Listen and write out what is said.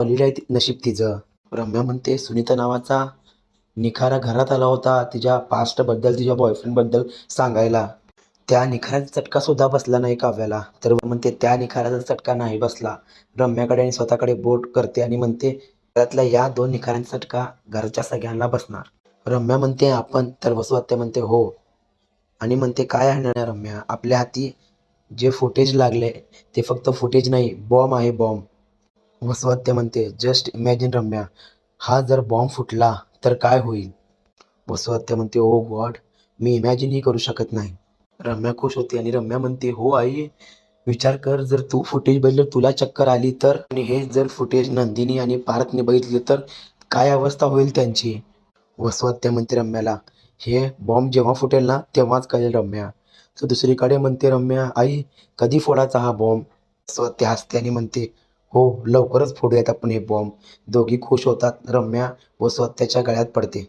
लिहिलंय नशीब तिचं. रम्या म्हणते सुनीता नावाचा निखारा घरात आला होता तिच्या पास्ट बद्दल, तिच्या बॉयफ्रेंड बद्दल सांगायला. त्या निखाराचा चटका सुद्धा बसला नाही काव्याला. तर म्हणते त्या निखाराचा चटका नाही बसला. रम्याकडे आणि स्वतःकडे बोट करते आणि म्हणते घरातल्या या 2 निखारांचा चटका घरच्या सगळ्यांना बसणार. रम्या म्हणते आपण, तर वसुहत्या म्हणते हो. आणि म्हणते काय आहे ना रम्या, आपल्या हाती जे फुटेज लागले ते फक्त फुटेज नाही, बॉम्ब आहे, बॉम्ब. वसुहत्या म्हणते जस्ट इमॅजिन रम्या, हा जर बॉम्ब फुटला तर काय होईल. वसुहत्या म्हणते ओ गॉड, मी इमॅजिनही करू शकत नाही. रम्या खुश होते आणि रम्या म्हणते हो आई, विचार कर जर तू फुटेज बघितलं तुला चक्कर आली तर, आणि हे जर फुटेज नंदिनी आणि पार्थने बघितले तर काय अवस्था होईल त्यांची. वसुहत्या म्हणते रम्याला हे बॉम्ब जेव्हा फुटेल ना तेव्हाच कळेल रम्या. तर दुसरीकडे म्हणते रम्या आई कधी फोडायचा हा बॉम्ब. वसुहत्या हसते आणि म्हणते हो लवकरच फोडूयात आपण हे बॉम्ब. दोघी खुश होतात. रम्या वसुहत्याच्या गळ्यात पडते.